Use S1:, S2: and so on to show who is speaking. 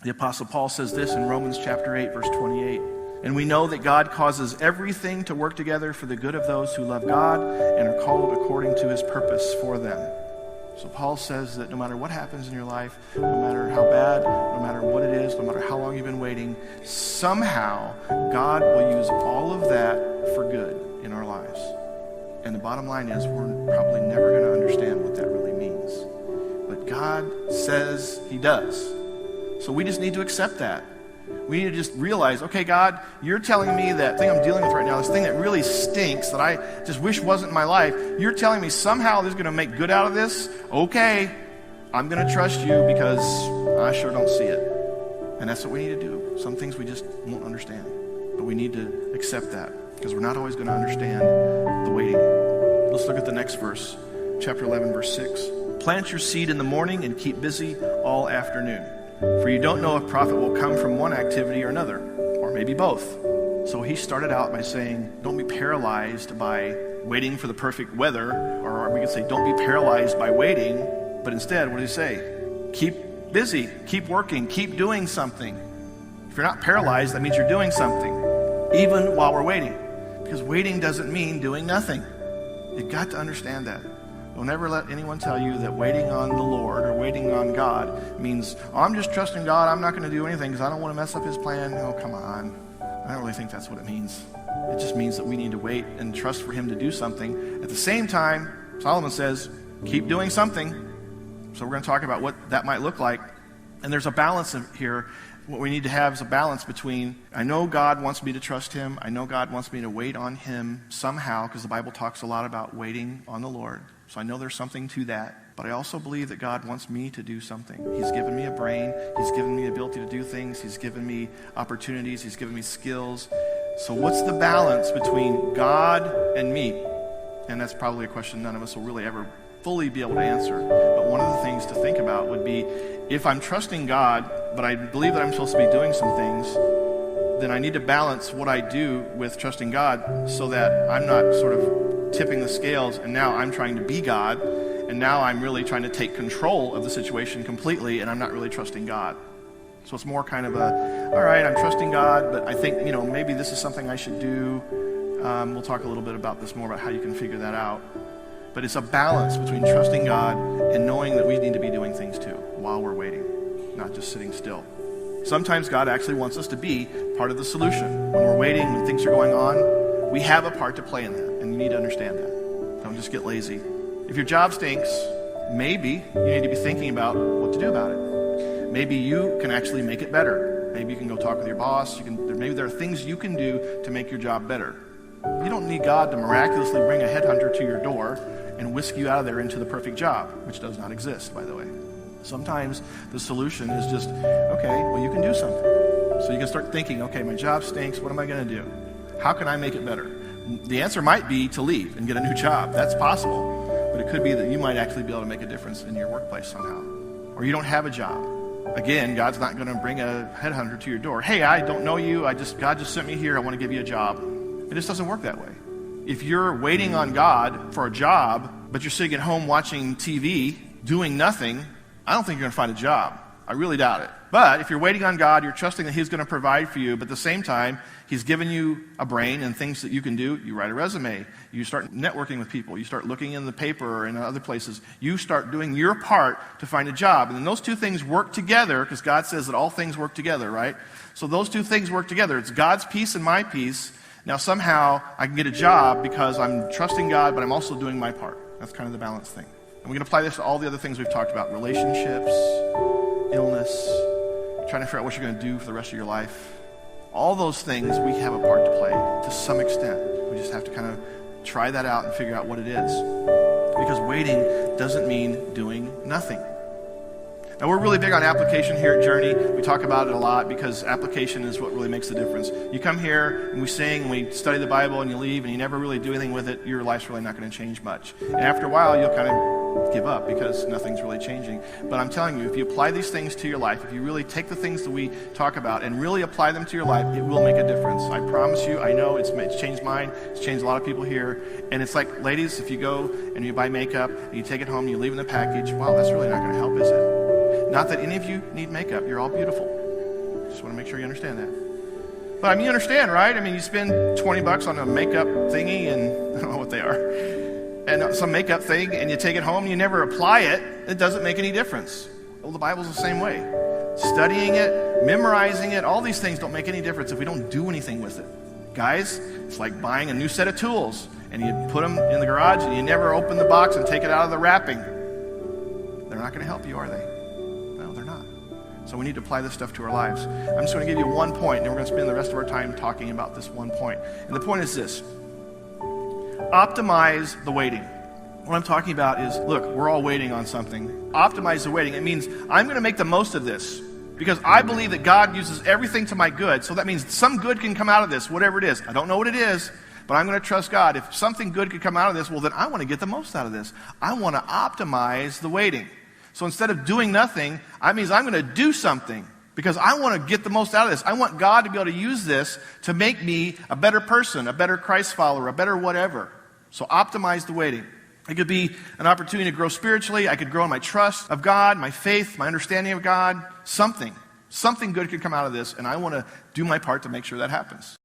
S1: The Apostle Paul says this in Romans chapter 8, verse 28. And we know that God causes everything to work together for the good of those who love God and are called according to his purpose for them. So Paul says that no matter what happens in your life, no matter how bad, no matter what it is, no matter how long you've been waiting, somehow God will use all of that for good in our lives. And the bottom line is we're probably never going to understand what that really means. But God says he does. So we just need to accept that. We need to just realize, okay, God, you're telling me that thing I'm dealing with right now, this thing that really stinks, that I just wish wasn't in my life, you're telling me somehow this is going to make good out of this? Okay, I'm going to trust you because I sure don't see it. And that's what we need to do. Some things we just won't understand. But we need to accept that because we're not always going to understand the waiting. Let's look at the next verse, chapter 11, verse 6. Plant your seed in the morning and keep busy all afternoon. For you don't know if profit will come from one activity or another, or maybe both. So he started out by saying, don't be paralyzed by waiting for the perfect weather, or we could say, don't be paralyzed by waiting, but instead, what did he say? Keep busy, keep working, keep doing something. If you're not paralyzed, that means you're doing something, even while we're waiting. Because waiting doesn't mean doing nothing. You've got to understand that. Don't ever let anyone tell you that waiting on the Lord or waiting on God means, oh, I'm just trusting God, I'm not going to do anything because I don't want to mess up his plan. Oh, come on. I don't really think that's what it means. It just means that we need to wait and trust for him to do something. At the same time, Solomon says, keep doing something. So we're going to talk about what that might look like. And there's a balance here. What we need to have is a balance between, I know God wants me to trust him. I know God wants me to wait on him somehow, because the Bible talks a lot about waiting on the Lord. So I know there's something to that. But I also believe that God wants me to do something. He's given me a brain. He's given me the ability to do things. He's given me opportunities. He's given me skills. So what's the balance between God and me? And that's probably a question none of us will really ever fully be able to answer. But one of the things to think about would be, if I'm trusting God, but I believe that I'm supposed to be doing some things, then I need to balance what I do with trusting God so that I'm not sort of tipping the scales and now I'm trying to be God and now I'm really trying to take control of the situation completely and I'm not really trusting God. So it's more kind of all right, I'm trusting God, but I think, maybe this is something I should do. We'll talk a little bit about this more, about how you can figure that out. But it's a balance between trusting God and knowing that we need to be doing things too while we're waiting, not just sitting still. Sometimes God actually wants us to be part of the solution. When we're waiting, when things are going on, we have a part to play in that, and you need to understand that. Don't just get lazy. If your job stinks, maybe you need to be thinking about what to do about it. Maybe you can actually make it better. Maybe you can go talk with your boss. Maybe there are things you can do to make your job better. You don't need God to miraculously bring a headhunter to your door and whisk you out of there into the perfect job, which does not exist, by the way. Sometimes the solution is just, okay, well, you can do something. So you can start thinking, okay, my job stinks. What am I going to do? How can I make it better? The answer might be to leave and get a new job. That's possible. But it could be that you might actually be able to make a difference in your workplace somehow. Or you don't have a job. Again, God's not going to bring a headhunter to your door. Hey, I don't know you. God just sent me here. I want to give you a job. It just doesn't work that way. If you're waiting on God for a job, but you're sitting at home watching TV, doing nothing, I don't think you're going to find a job. I really doubt it. But if you're waiting on God, you're trusting that he's going to provide for you, but at the same time, he's given you a brain and things that you can do. You write a resume. You start networking with people. You start looking in the paper or in other places. You start doing your part to find a job. And then those two things work together, because God says that all things work together, right? So those two things work together. It's God's peace and my peace. Now somehow I can get a job because I'm trusting God, but I'm also doing my part. That's kind of the balance thing. And we can apply this to all the other things we've talked about. Relationships, illness, trying to figure out what you're going to do for the rest of your life. All those things, we have a part to play to some extent. We just have to kind of try that out and figure out what it is. Because waiting doesn't mean doing nothing. Now, we're really big on application here at Journey. We talk about it a lot because application is what really makes the difference. You come here and we sing and we study the Bible and you leave and you never really do anything with it, your life's really not going to change much. And after a while, you'll kind of give up because nothing's really changing. But I'm telling you, if you apply these things to your life, if you really take the things that we talk about and really apply them to your life, it will make a difference. I promise you, I know it's changed mine. It's changed a lot of people here. And it's like, ladies, if you go and you buy makeup and you take it home and you leave it in the package, wow, that's really not going to help, is it? Not that any of you need makeup. You're all beautiful. Just want to make sure you understand that. But I mean, you understand, right? I mean, you spend $20 on a makeup thingy, and I don't know what they are, and some makeup thing, and you take it home and you never apply it. It doesn't make any difference. Well, the Bible's the same way. Studying it, memorizing it, all these things don't make any difference if we don't do anything with it. Guys, it's like buying a new set of tools, and you put them in the garage, and you never open the box and take it out of the wrapping. They're not going to help you, are they? No, they're not. So we need to apply this stuff to our lives. I'm just going to give you one point, and then we're going to spend the rest of our time talking about this one point. And the point is this. Optimize the waiting. What I'm talking about is, look, we're all waiting on something. Optimize the waiting. It means I'm going to make the most of this because I believe that God uses everything to my good. So that means some good can come out of this, whatever it is. I don't know what it is, but I'm going to trust God. If something good could come out of this, well, then I want to get the most out of this. I want to optimize the waiting. So instead of doing nothing, that means I'm going to do something because I want to get the most out of this. I want God to be able to use this to make me a better person, a better Christ follower, a better whatever. So optimize the waiting. It could be an opportunity to grow spiritually. I could grow in my trust of God, my faith, my understanding of God. Something good could come out of this, and I want to do my part to make sure that happens.